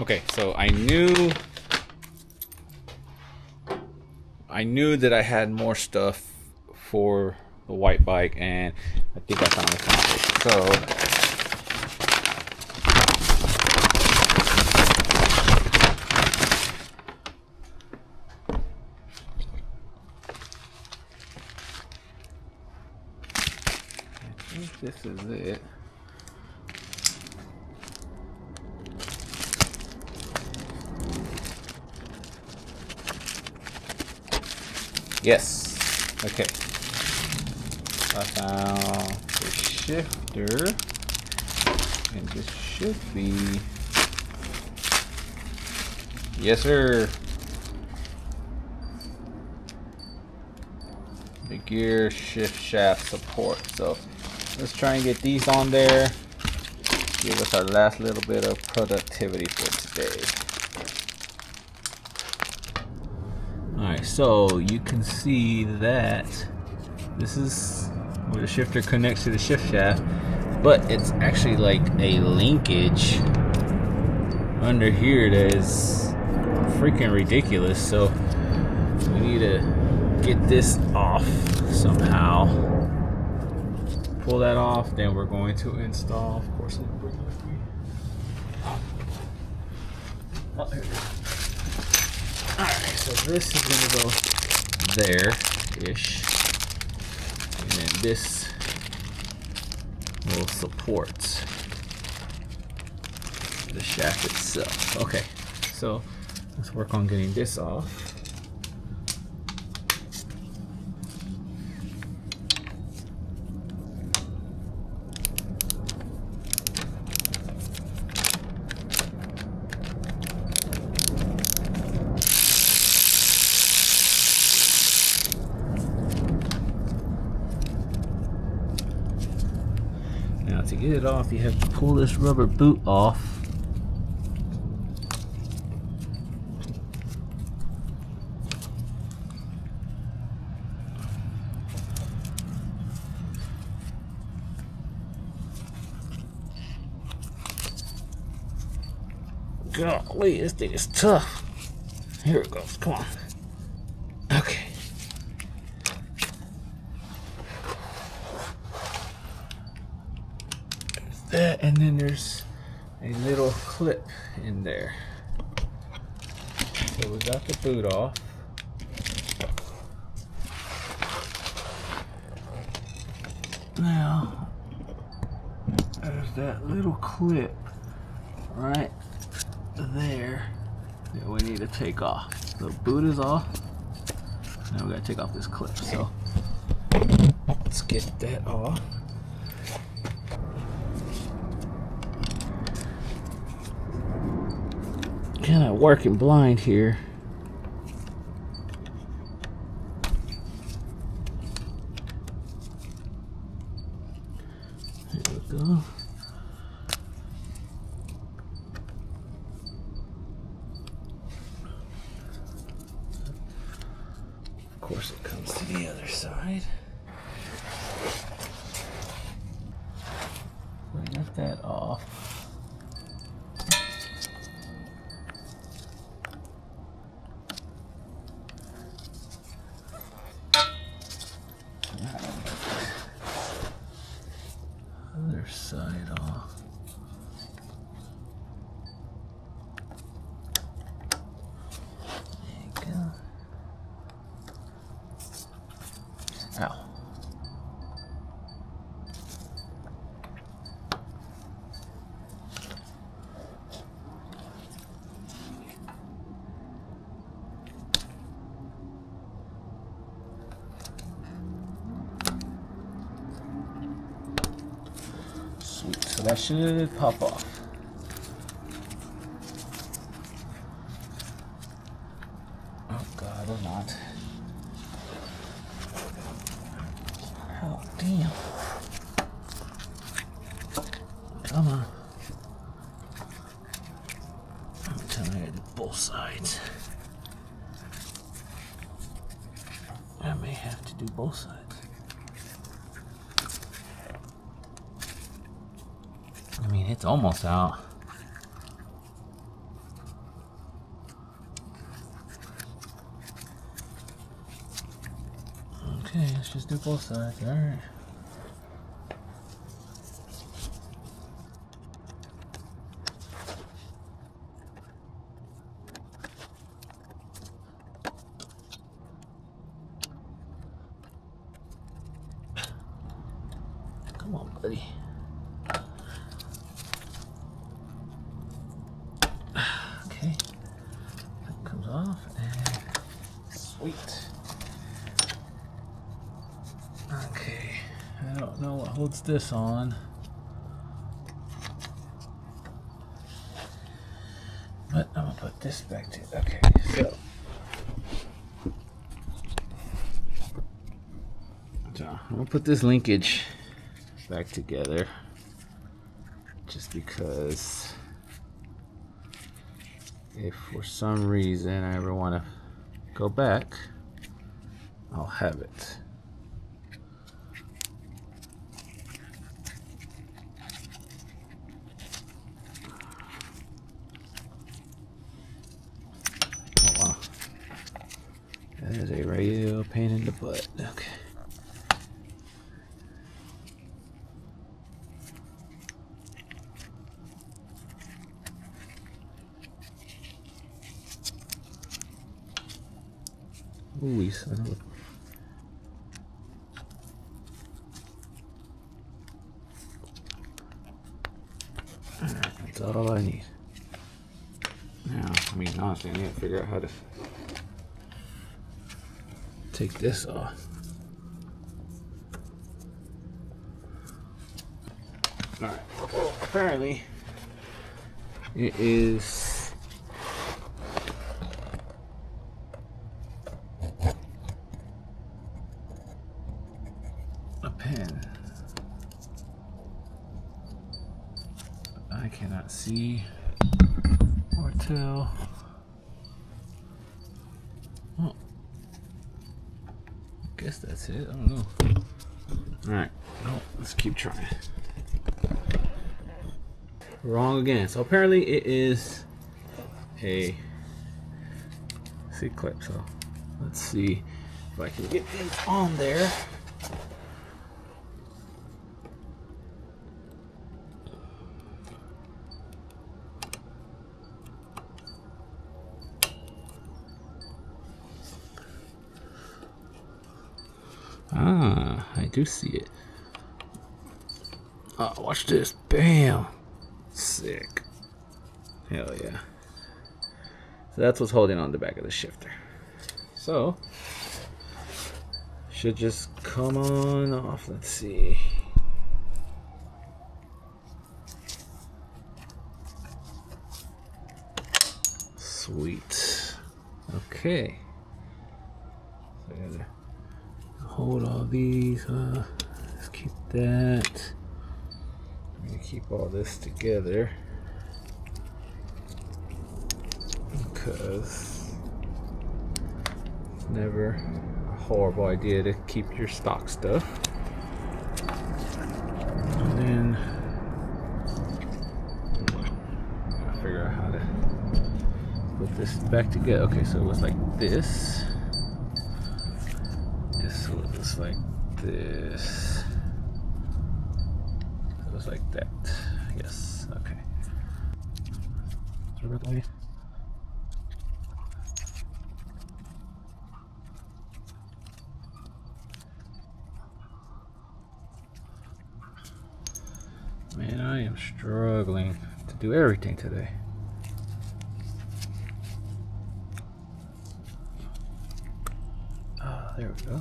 Okay, so I knew that I had more stuff for the white bike, and I think I finally found it. So I think this is it. Yes. Okay. I found the shifter, and this should be, yes sir, the gear shift shaft support. So let's try and get these on there. Give us our last little bit of productivity for today. Alright, so you can see that this is where the shifter connects to the shift shaft, but it's actually like a linkage under here that is freaking ridiculous. So we need to get this off somehow. Pull that off, then we're going to install, of course, let's bring it with me. Oh, here it is. Alright, so this is gonna go there-ish. And then this will support the shaft itself. Okay, so let's work on getting this off. Now to get it off, you have to pull this rubber boot off. Golly, this thing is tough. Here it goes, come on. Okay. That, and then there's a little clip in there. So we got the boot off. Now there's that little clip right there that we need to take off. The boot is off. Now we gotta take off this clip. So let's get that off. Kind of working blind here. There we go. Of course, it comes to the other side. We got that off. Other side off. There you go. Ow. Sweet, so that should pop off. Oh God, or not. Oh damn. Come on. I'm telling you, I do both sides. I may have to do both sides. I mean, it's almost out. Okay, let's just do both sides. All right. Come on, buddy. Okay, that comes off and sweet. Okay, I don't know what holds this on, but I'm gonna put this back to. Okay, so I'm gonna put this linkage back together, just because if for some reason I ever want to go back, I'll have it. Oh wow, that is a real pain in the butt. Okay. Ooh, son of a... Alright, that's all I need. Now, I mean, honestly, I need to figure out how to take this off. Alright, well, apparently it is a pen. I cannot see or tell. Oh, I guess that's it. I don't know. Alright, well, let's keep trying. Wrong again. So apparently it is a C-clip. So let's see if I can get these on there. Ah, I do see it. Oh, watch this. Bam. Sick. Hell yeah. So that's what's holding on the back of the shifter. So, should just come on off. Let's see. Sweet. Okay. So I gotta hold all these. Let's keep that. I'm gonna keep all this together because it's never a horrible idea to keep your stock stuff. And then I figure out how to put this back together. Okay, so it was like this. This was like this. It was like that. Yes. Okay. Man, I am struggling to do everything today. Oh, there we go.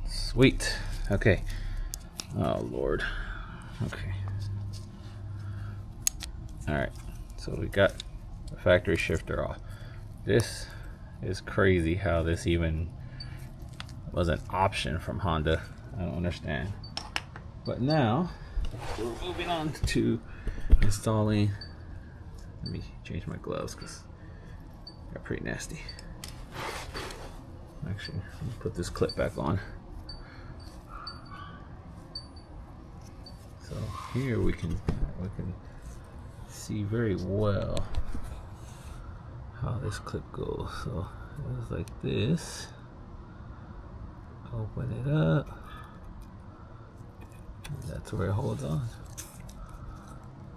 Sweet. Okay. Oh, Lord. Okay. Alright. So we got the factory shifter off. This is crazy how this even was an option from Honda. I don't understand. But now, we're moving on to installing. Let me change my gloves because they're pretty nasty. Actually, let me put this clip back on. So here we can see very well how this clip goes. So it goes like this. Open it up. And that's where it holds on.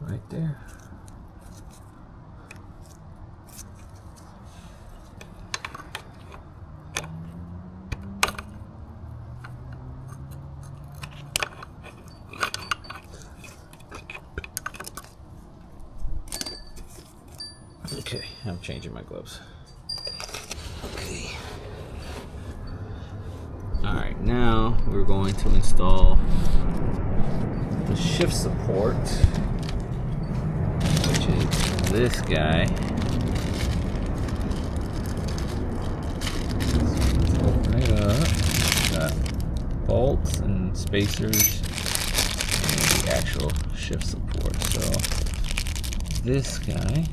Right there. Okay, I'm changing my gloves. Okay. Alright, now we're going to install the shift support, which is this guy. Let's open it up. Got bolts and spacers and the actual shift support. So this guy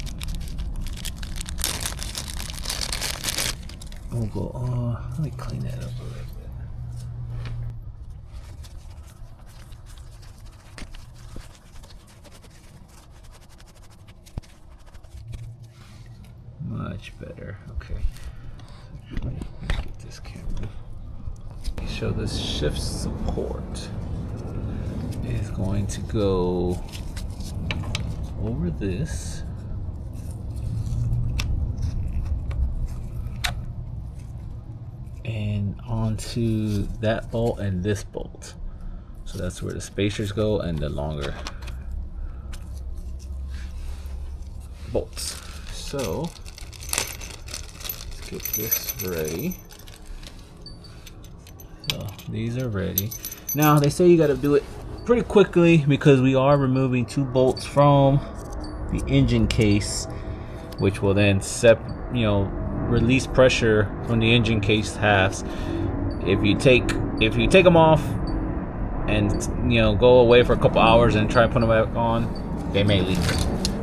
will go on. Let me clean that up a little bit. Much better. Okay. Let me get this camera. So this shift support is going to go over this. And onto that bolt and this bolt. So that's where the spacers go and the longer bolts. So let's get this ready. So these are ready. Now they say you got to do it pretty quickly because we are removing 2 bolts from the engine case, which will then release pressure from the engine case halves. If you take them off and go away for a couple hours and try to put them back on, they may leak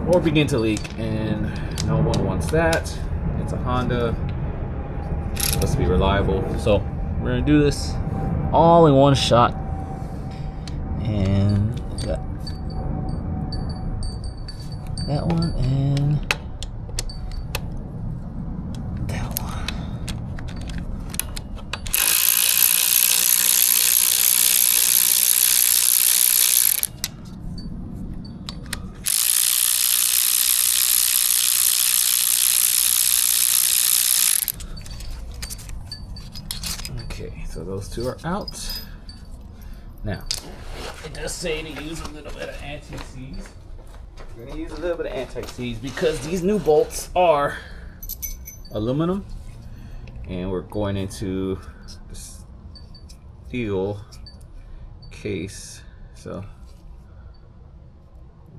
or begin to leak, and no one wants that. It's a Honda, it's supposed to be reliable. So we're gonna do this all in one shot, and got that one and that one. Okay, so those 2 are out. Now, it does say to use a little bit of anti-seize. We're gonna use a little bit of anti-seize because these new bolts are aluminum, and we're going into the steel case. So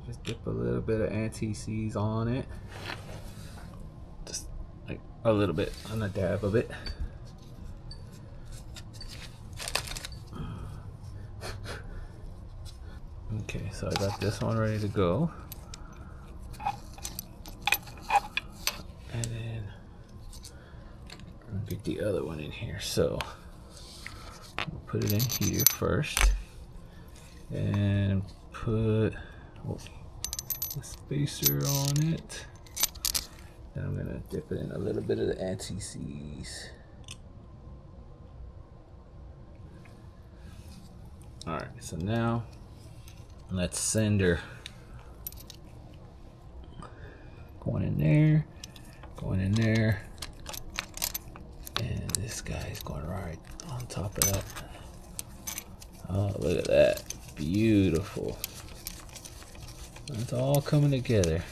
just dip a little bit of anti-seize on it, just like a little bit, on a dab of it. Okay, so I got this one ready to go. And then I'll get the other one in here. So we'll put it in here first. And put the spacer on it. Then I'm gonna dip it in a little bit of the anti-seize. Alright, so now let's send her going in there, and this guy's going right on top of that. Oh, look at that, beautiful. It's all coming together.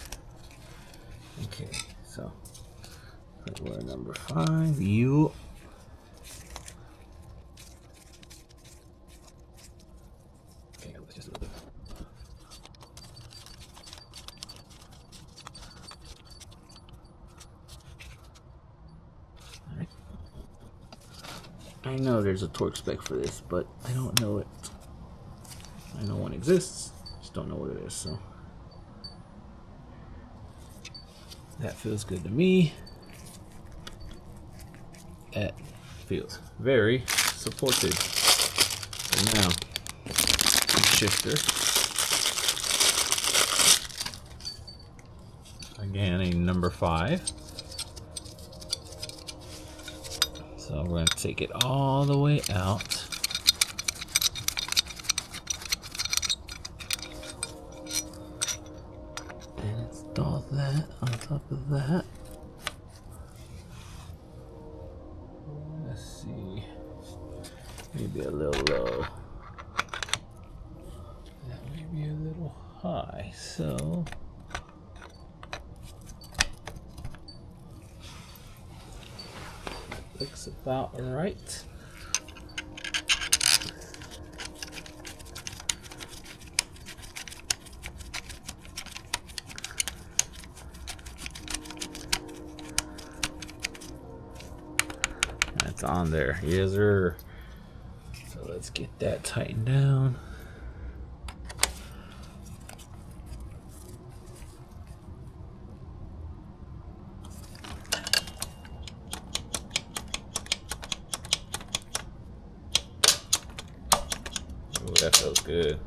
Okay, so we're number 5. You. Okay, let's just look. I know there's a torque spec for this, but I don't know it. I know one exists, just don't know what it is. So that feels good to me. That feels very supported. So now, the shifter. again, a number 5. So we're going to take it all the way out. And install that on top of that. Let's see. Maybe a little low. That may be a little high. So looks about right. That's on there. Yes, sir. So let's get that tightened down. Oh, that feels good.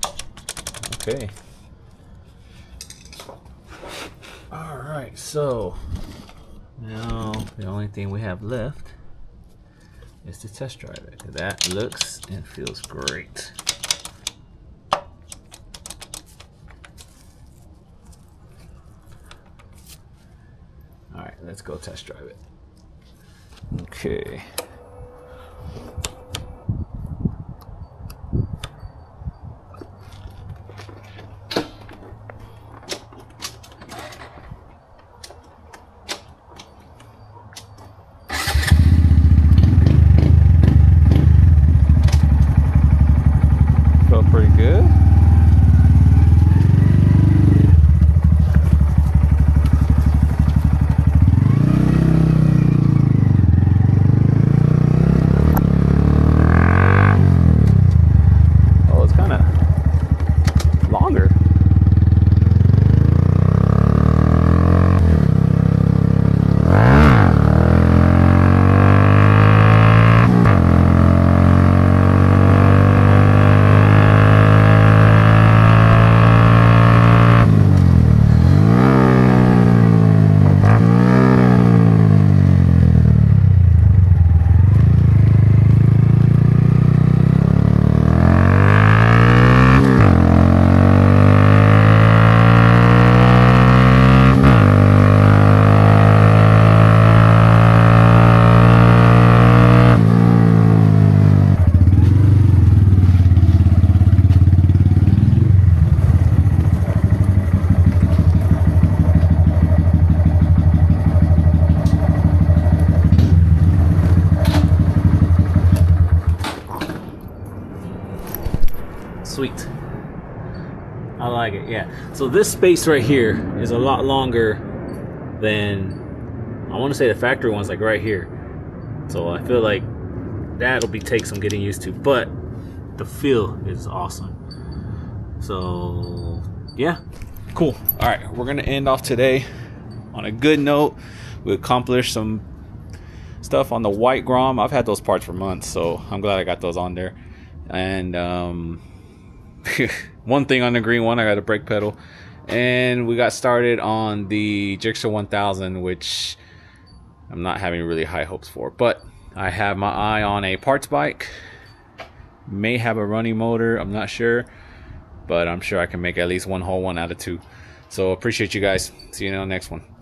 Okay. All right, so now the only thing we have left is to test drive it. That looks and feels great. All right, let's go test drive it. Okay. Felt pretty good. Oh, it's kind of longer. Sweet. I like it, yeah. So this space right here is a lot longer than, I want to say the factory one's like right here. So I feel like that'll take some getting used to, but the feel is awesome. So yeah, cool. All right, we're gonna end off today on a good note. We accomplished some stuff on the white Grom. I've had those parts for months, so I'm glad I got those on there. And one thing on the green one, I got a brake pedal, and we got started on the Gixxer 1000, which I'm not having really high hopes for, but I have my eye on a parts bike. May have a running motor, I'm not sure, but I'm sure I can make at least one whole one out of 2. So appreciate you guys. See you in the next one.